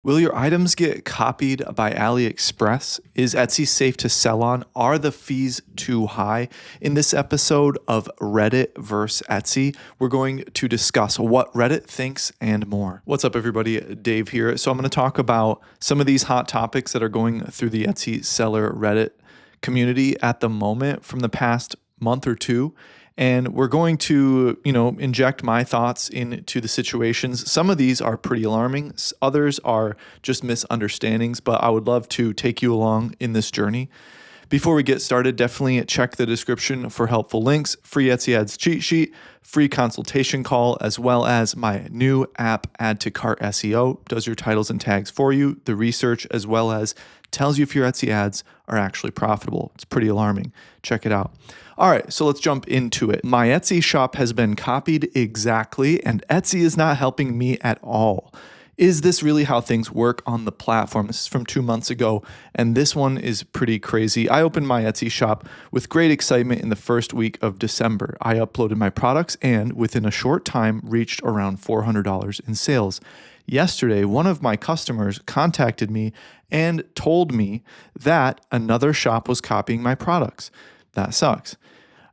Will your items get copied by AliExpress? Is Etsy safe to sell on? Are the fees too high? In this episode of Reddit vs. Etsy, we're going to discuss what Reddit thinks and more. What's up, everybody? Dave here. So I'm going to talk about some of these hot topics that are going through the Etsy seller Reddit community at the moment from the past month or two. And we're going to, inject my thoughts into the situations. Some of these are pretty alarming. Others are just misunderstandings, but I would love to take you along in this journey. Before we get started, definitely check the description for helpful links, free Etsy ads cheat sheet, free consultation call, as well as my new app, AddToCartSEO, does your titles and tags for you, the research, as well as tells you if your Etsy ads are actually profitable. It's pretty alarming. Check it out. All right, so let's jump into it. My Etsy shop has been copied exactly, and Etsy is not helping me at all. Is this really how things work on the platform? This is from 2 months ago, and this one is pretty crazy. I opened my Etsy shop with great excitement in the first week of December. I uploaded my products and within a short time reached around $400 in sales. Yesterday, one of my customers contacted me and told me that another shop was copying my products. That sucks.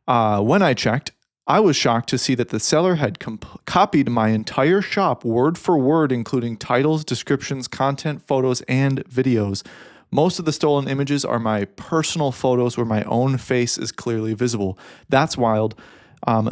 When I checked, I was shocked to see that the seller had copied my entire shop word for word, including titles, descriptions, content, photos, and videos. Most of the stolen images are my personal photos where my own face is clearly visible. That's wild.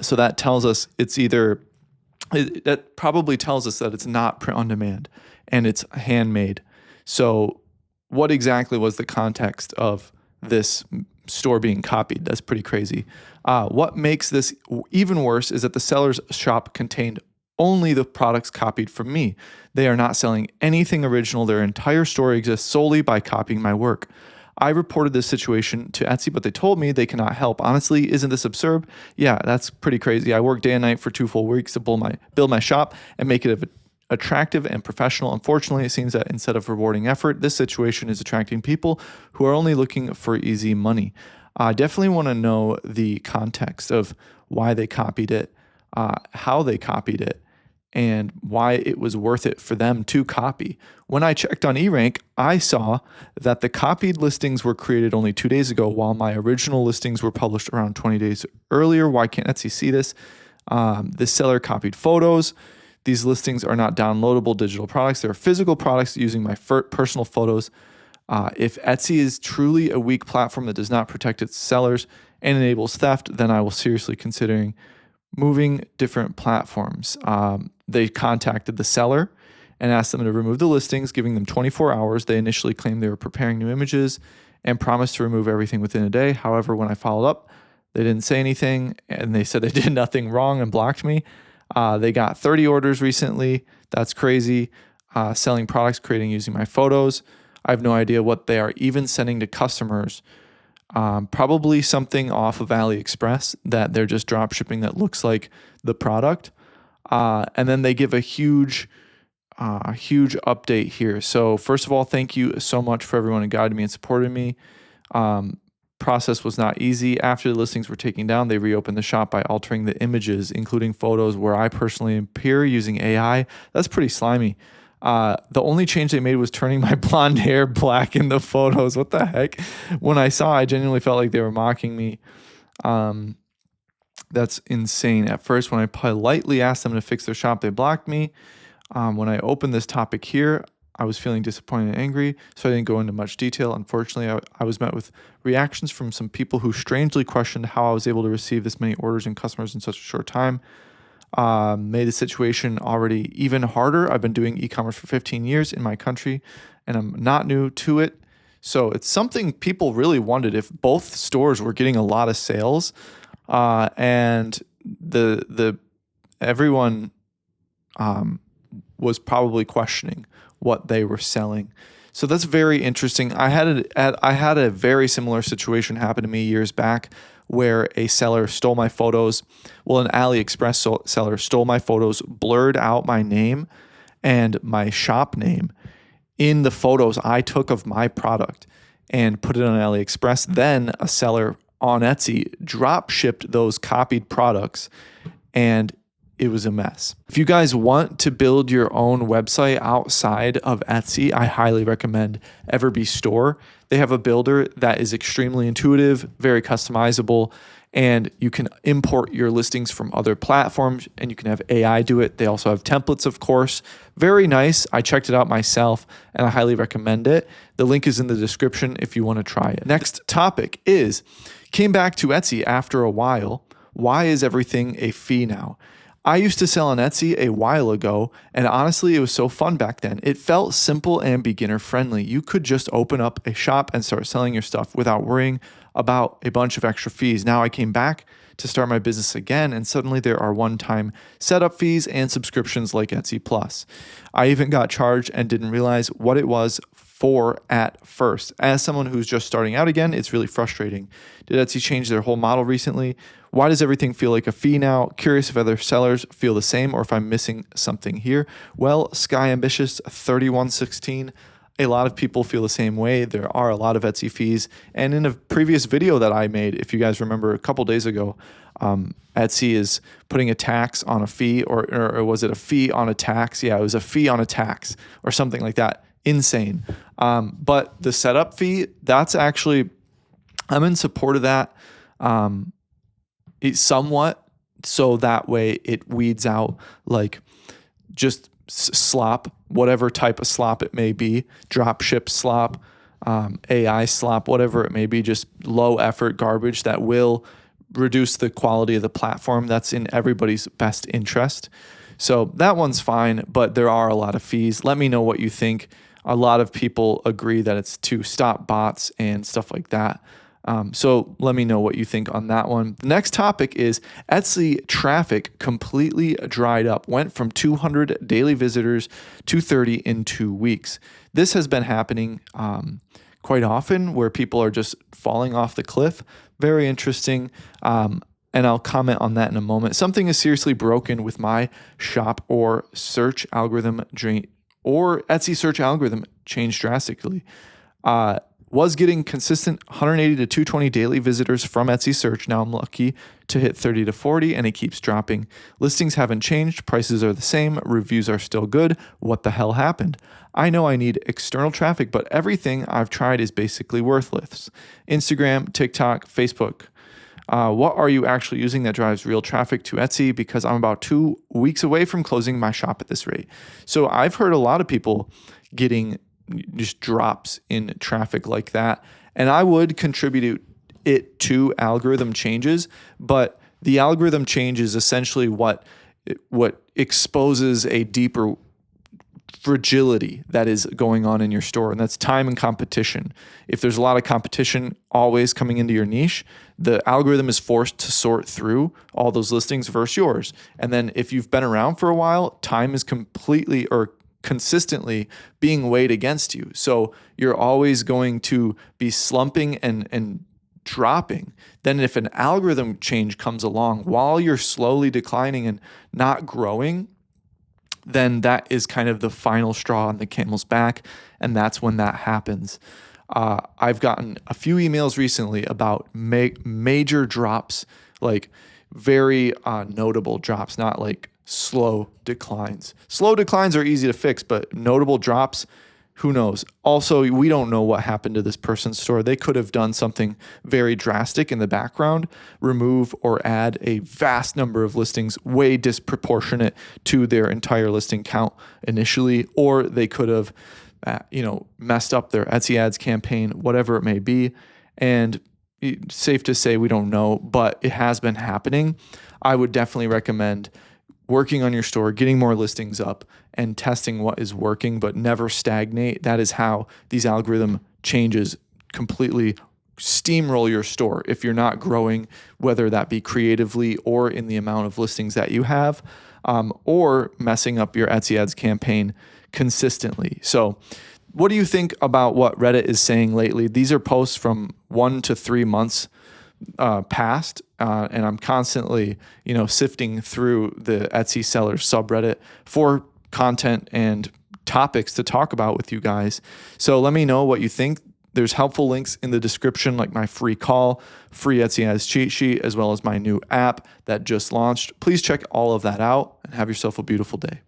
So that tells us that probably tells us that it's not print on demand and it's handmade. So what exactly was the context of this store being copied? That's pretty crazy. What makes this even worse is that the seller's shop contained only the products copied from me. They are not selling anything original. Their entire store exists solely by copying my work. I reported this situation to Etsy, but they told me they cannot help. Honestly, isn't this absurd? Yeah, that's pretty crazy. I worked day and night for 2 full weeks to build my shop and make it attractive and professional. Unfortunately, it seems that instead of rewarding effort, this situation is attracting people who are only looking for easy money. I definitely want to know the context of why they copied it, how they copied it, and why it was worth it for them to copy. When I checked on eRank, I saw that the copied listings were created only 2 days ago, while my original listings were published around 20 days earlier. Why can't Etsy see this? This seller copied photos. These listings are not downloadable digital products. They're physical products using my personal photos. If Etsy is truly a weak platform that does not protect its sellers and enables theft, then I will seriously considering moving different platforms. They contacted the seller and asked them to remove the listings, giving them 24 hours. They initially claimed they were preparing new images and promised to remove everything within a day. However, when I followed up, they didn't say anything and they said they did nothing wrong and blocked me. They got 30 orders recently. That's crazy. Selling products, creating using my photos. I have no idea what they are even sending to customers. Probably something off of AliExpress that they're just drop shipping that looks like the product. And then they give a huge update here. So first of all, thank you so much for everyone who guided me and supported me. Process was not easy. After the listings were taken down, they reopened the shop by altering the images, including photos where I personally appear using AI. That's pretty slimy. The only change they made was turning my blonde hair black in the photos. What the heck? When I saw, I genuinely felt like they were mocking me. That's insane. At first, when I politely asked them to fix their shop, they blocked me. When I opened this topic here, I was feeling disappointed and angry, so I didn't go into much detail. Unfortunately, I was met with reactions from some people who strangely questioned how I was able to receive this many orders and customers in such a short time. Made the situation already even harder. I've been doing e-commerce for 15 years in my country, and I'm not new to it. So it's something people really wanted. If both stores were getting a lot of sales, and everyone was probably questioning what they were selling. So that's very interesting. I had a very similar situation happen to me years back where a seller stole my photos. Well, an AliExpress seller stole my photos, blurred out my name and my shop name in the photos I took of my product and put it on AliExpress. Then a seller on Etsy drop shipped those copied products and it was a mess. If you guys want to build your own website outside of Etsy, I highly recommend Everbee Store. They have a builder that is extremely intuitive, very customizable, and you can import your listings from other platforms and you can have AI do it. They also have templates, of course. Very nice. I checked it out myself and I highly recommend it. The link is in the description if you want to try it. Next topic is, came back to Etsy after a while. Why is everything a fee now? I used to sell on Etsy a while ago, and honestly, it was so fun back then. It felt simple and beginner friendly. You could just open up a shop and start selling your stuff without worrying about a bunch of extra fees. Now I came back to start my business again, and suddenly there are one-time setup fees and subscriptions like Etsy Plus. I even got charged and didn't realize what it was for at first. As someone who's just starting out again, it's really frustrating. Did Etsy change their whole model recently? Why does everything feel like a fee now? Curious if other sellers feel the same or if I'm missing something here. Well, Sky Ambitious 3116, a lot of people feel the same way. There are a lot of Etsy fees. And in a previous video that I made, if you guys remember a couple days ago, Etsy is putting a tax on a fee, or was it a fee on a tax? Yeah, it was a fee on a tax or something like that. Insane. But the setup fee, that's actually, I'm in support of that. Somewhat, so that way it weeds out like just slop, whatever type of slop it may be, drop ship slop, AI slop, whatever it may be, just low effort garbage that will reduce the quality of the platform. That's in everybody's best interest. So that one's fine, but there are a lot of fees. Let me know what you think. A lot of people agree that it's to stop bots and stuff like that. So let me know what you think on that one. The next topic is Etsy traffic completely dried up, went from 200 daily visitors to 30 in 2 weeks. This has been happening quite often where people are just falling off the cliff. Very interesting. And I'll comment on that in a moment. Something is seriously broken with my shop or search algorithm or Etsy search algorithm changed drastically. Was getting consistent 180 to 220 daily visitors from Etsy search. Now I'm lucky to hit 30 to 40 and it keeps dropping. Listings haven't changed. Prices are the same. Reviews are still good. What the hell happened? I know I need external traffic, but everything I've tried is basically worthless. Instagram, TikTok, Facebook. What are you actually using that drives real traffic to Etsy? Because I'm about 2 weeks away from closing my shop at this rate. So I've heard a lot of people getting just drops in traffic like that. And I would contribute it to algorithm changes, but the algorithm change is essentially what exposes a deeper fragility that is going on in your store, and that's time and competition. If there's a lot of competition always coming into your niche, the algorithm is forced to sort through all those listings versus yours. And then if you've been around for a while, time is completely or consistently being weighed against you. So you're always going to be slumping and dropping. Then if an algorithm change comes along while you're slowly declining and not growing, then that is kind of the final straw on the camel's back. And that's when that happens. I've gotten a few emails recently about major drops, like very notable drops, not like slow declines. Slow declines are easy to fix, but notable drops, who knows? Also, we don't know what happened to this person's store. They could have done something very drastic in the background, remove or add a vast number of listings, way disproportionate to their entire listing count initially, or they could have, messed up their Etsy ads campaign, whatever it may be. And safe to say, we don't know, but it has been happening. I would definitely recommend working on your store, getting more listings up, and testing what is working, but never stagnate. That is how these algorithm changes completely steamroll your store. If you're not growing, whether that be creatively or in the amount of listings that you have, or messing up your Etsy ads campaign consistently. So what do you think about what Reddit is saying lately? These are posts from 1 to 3 months past, and I'm constantly, sifting through the Etsy sellers subreddit for content and topics to talk about with you guys. So let me know what you think. There's helpful links in the description, like my free call, free Etsy Ads cheat sheet, as well as my new app that just launched. Please check all of that out and have yourself a beautiful day.